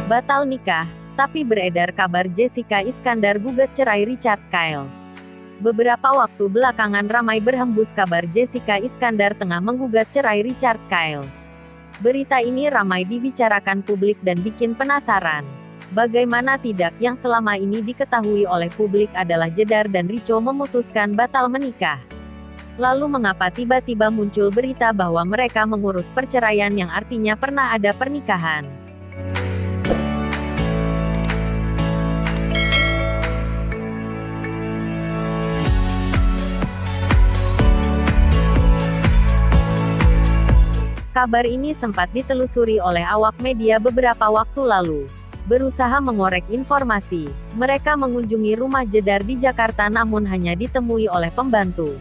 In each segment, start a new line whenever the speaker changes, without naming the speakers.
batal nikah, tapi beredar kabar Jessica Iskandar gugat cerai Richard Kyle. Beberapa waktu belakangan ramai berhembus kabar Jessica Iskandar tengah menggugat cerai Richard Kyle. Berita ini ramai dibicarakan publik dan bikin penasaran. Bagaimana tidak, yang selama ini diketahui oleh publik adalah Jedar dan Rico memutuskan batal menikah. Lalu mengapa tiba-tiba muncul berita bahwa mereka mengurus perceraian yang artinya pernah ada pernikahan? Kabar ini sempat ditelusuri oleh awak media beberapa waktu lalu. Berusaha mengorek informasi, mereka mengunjungi rumah Jedar di Jakarta namun hanya ditemui oleh pembantu.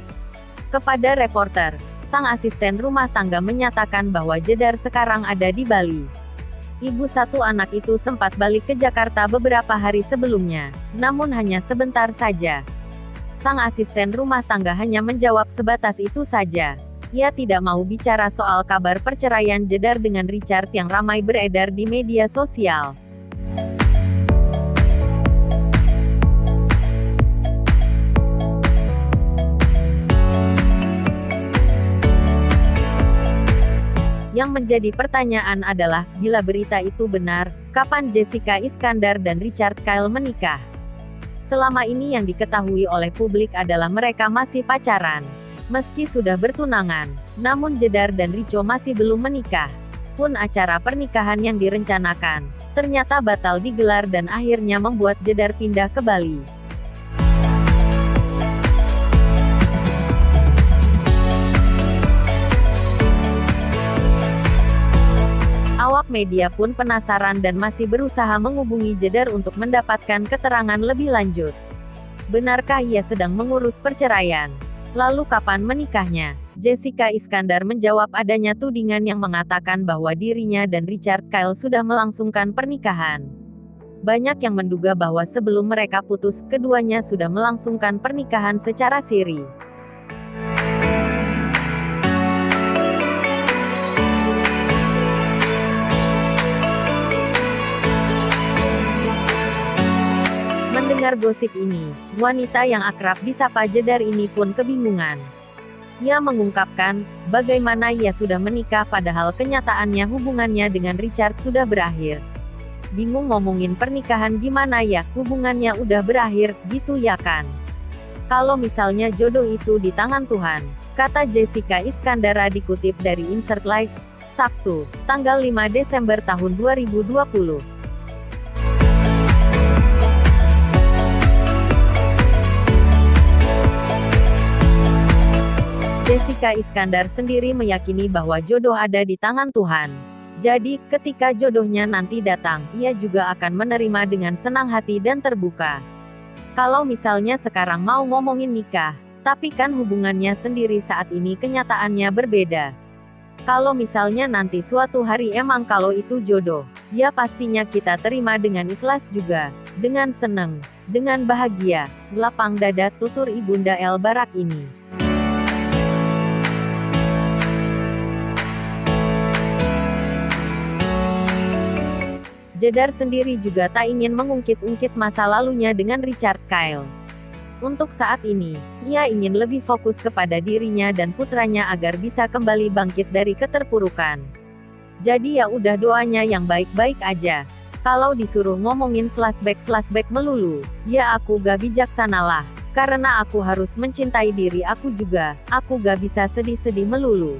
Kepada reporter, sang asisten rumah tangga menyatakan bahwa Jedar sekarang ada di Bali. Ibu satu anak itu sempat balik ke Jakarta beberapa hari sebelumnya, namun hanya sebentar saja. Sang asisten rumah tangga hanya menjawab sebatas itu saja. Ia tidak mau bicara soal kabar perceraian Jedar dengan Richard yang ramai beredar di media sosial. Yang menjadi pertanyaan adalah, bila berita itu benar, kapan Jessica Iskandar dan Richard Kyle menikah? Selama ini yang diketahui oleh publik adalah mereka masih pacaran. Meski sudah bertunangan, namun Jedar dan Rico masih belum menikah. Pun acara pernikahan yang direncanakan, ternyata batal digelar dan akhirnya membuat Jedar pindah ke Bali. Awak media pun penasaran dan masih berusaha menghubungi Jedar untuk mendapatkan keterangan lebih lanjut. Benarkah ia sedang mengurus perceraian? Lalu kapan menikahnya? Jessica Iskandar menjawab adanya tudingan yang mengatakan bahwa dirinya dan Richard Kyle sudah melangsungkan pernikahan. Banyak yang menduga bahwa sebelum mereka putus, keduanya sudah melangsungkan pernikahan secara siri. Mendengar gosip ini, wanita yang akrab disapa Jedar ini pun kebingungan. Ia mengungkapkan, bagaimana ia sudah menikah padahal kenyataannya hubungannya dengan Richard sudah berakhir. Bingung ngomongin pernikahan gimana ya, hubungannya udah berakhir, gitu ya kan? Kalau misalnya jodoh itu di tangan Tuhan, kata Jessica Iskandar dikutip dari Insert Live, Sabtu, tanggal 5 Desember tahun 2020. Jessica Iskandar sendiri meyakini bahwa jodoh ada di tangan Tuhan. Jadi, ketika jodohnya nanti datang, ia juga akan menerima dengan senang hati dan terbuka. Kalau misalnya sekarang mau ngomongin nikah, tapi kan hubungannya sendiri saat ini kenyataannya berbeda. Kalau misalnya nanti suatu hari emang kalau itu jodoh, ya pastinya kita terima dengan ikhlas juga, dengan seneng, dengan bahagia, lapang dada, tutur Ibunda El Barak ini. Jedar sendiri juga tak ingin mengungkit-ungkit masa lalunya dengan Richard Kyle. Untuk saat ini, ia ingin lebih fokus kepada dirinya dan putranya agar bisa kembali bangkit dari keterpurukan. Jadi ya udah doanya yang baik-baik aja. Kalau disuruh ngomongin flashback melulu, ya aku gak bijaksana lah. Karena aku harus mencintai diri aku juga, aku gak bisa sedih-sedih melulu.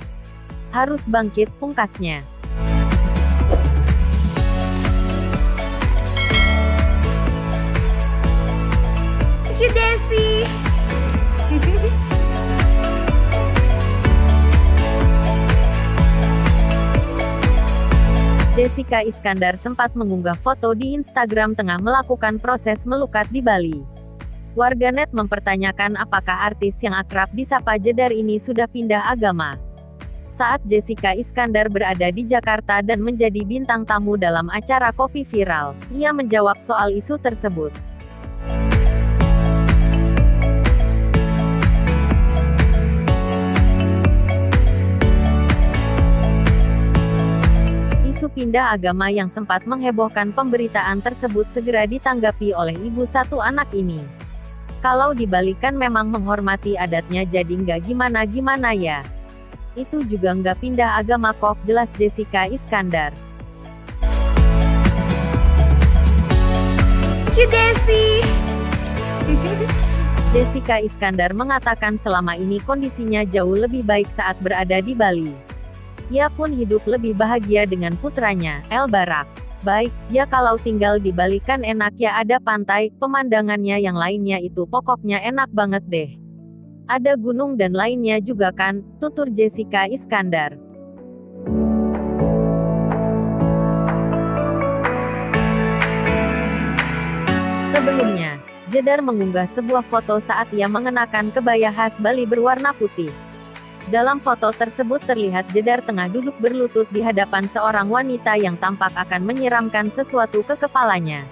Harus bangkit, pungkasnya.
Desi.
Jessica Iskandar sempat mengunggah foto di Instagram tengah melakukan proses melukat di Bali. Warganet mempertanyakan apakah artis yang akrab disapa Jedar ini sudah pindah agama. Saat Jessica Iskandar berada di Jakarta dan menjadi bintang tamu dalam acara Kopi Viral, ia menjawab soal isu tersebut. Isu pindah agama yang sempat menghebohkan pemberitaan tersebut segera ditanggapi oleh ibu satu anak ini. Kalau dibalikan memang menghormati adatnya jadi nggak gimana-gimana ya. Itu juga nggak pindah agama kok, jelas Jessica Iskandar.
Desi.
Jessica Iskandar mengatakan selama ini kondisinya jauh lebih baik saat berada di Bali. Ia pun hidup lebih bahagia dengan putranya, El Barak. Baik, ya kalau tinggal di Bali kan enak ya, ada pantai, pemandangannya yang lainnya itu pokoknya enak banget deh. Ada gunung dan lainnya juga kan, tutur Jessica Iskandar. Sebelumnya, Jedar mengunggah sebuah foto saat ia mengenakan kebaya khas Bali berwarna putih. Dalam foto tersebut terlihat Jedar tengah duduk berlutut di hadapan seorang wanita yang tampak akan menyiramkan sesuatu ke kepalanya.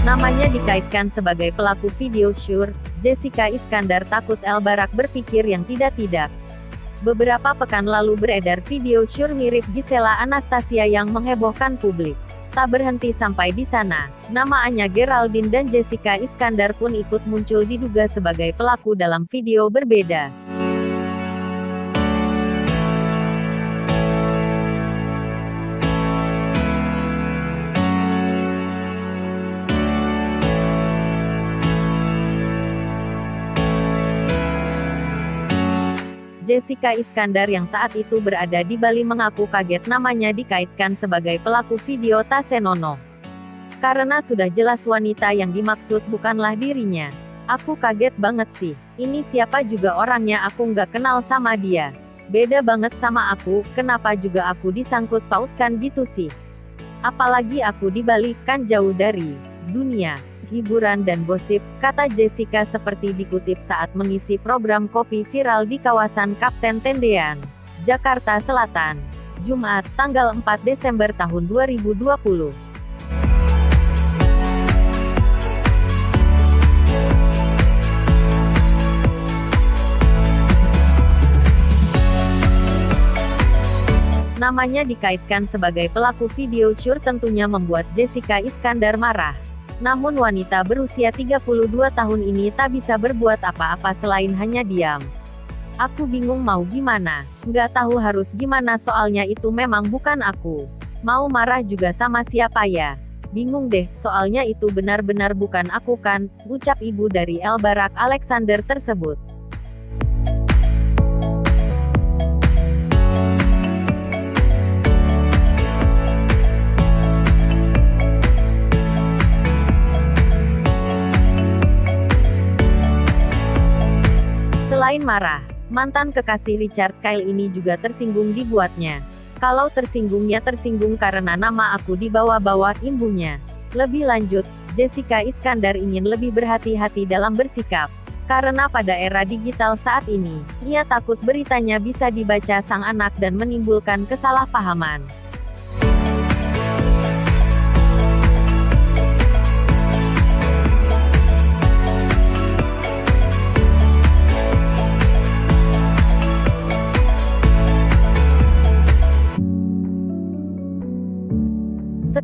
Namanya dikaitkan sebagai pelaku video syur, Jessica Iskandar takut El Barak berpikir yang tidak-tidak. Beberapa pekan lalu beredar video syur mirip Gisela Anastasia yang menghebohkan publik. Tak berhenti sampai di sana, nama Anya Geraldine dan Jessica Iskandar pun ikut muncul diduga sebagai pelaku dalam video berbeda. Jessica Iskandar yang saat itu berada di Bali mengaku kaget namanya dikaitkan sebagai pelaku video tak senonoh. Karena sudah jelas wanita yang dimaksud bukanlah dirinya. Aku kaget banget sih, ini siapa juga orangnya, aku nggak kenal sama dia. Beda banget sama aku, kenapa juga aku disangkut pautkan gitu sih. Apalagi aku di Bali, kan jauh dari dunia hiburan dan gosip, kata Jessica seperti dikutip saat mengisi program Kopi Viral di kawasan Kapten Tendean, Jakarta Selatan, Jumat, tanggal 4 Desember tahun 2020. Namanya dikaitkan sebagai pelaku video syur tentunya membuat Jessica Iskandar marah. Namun wanita berusia 32 tahun ini tak bisa berbuat apa-apa selain hanya diam. Aku bingung mau gimana, nggak tahu harus gimana soalnya itu memang bukan aku. Mau marah juga sama siapa ya? Bingung deh, soalnya itu benar-benar bukan aku kan, ucap ibu dari El Barak Alexander tersebut. Selain marah, mantan kekasih Richard Kyle ini juga tersinggung dibuatnya. Kalau tersinggungnya tersinggung karena nama aku dibawa-bawa, imbunya. Lebih lanjut, Jessica Iskandar ingin lebih berhati-hati dalam bersikap. Karena pada era digital saat ini, ia takut beritanya bisa dibaca sang anak dan menimbulkan kesalahpahaman.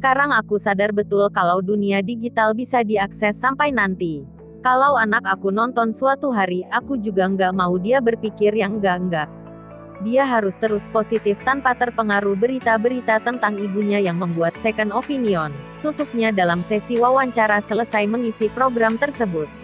Sekarang aku sadar betul kalau dunia digital bisa diakses sampai nanti. Kalau anak aku nonton suatu hari, aku juga nggak mau dia berpikir yang enggak-enggak. Dia harus terus positif tanpa terpengaruh berita-berita tentang ibunya yang membuat second opinion, tutupnya dalam sesi wawancara selesai mengisi program tersebut.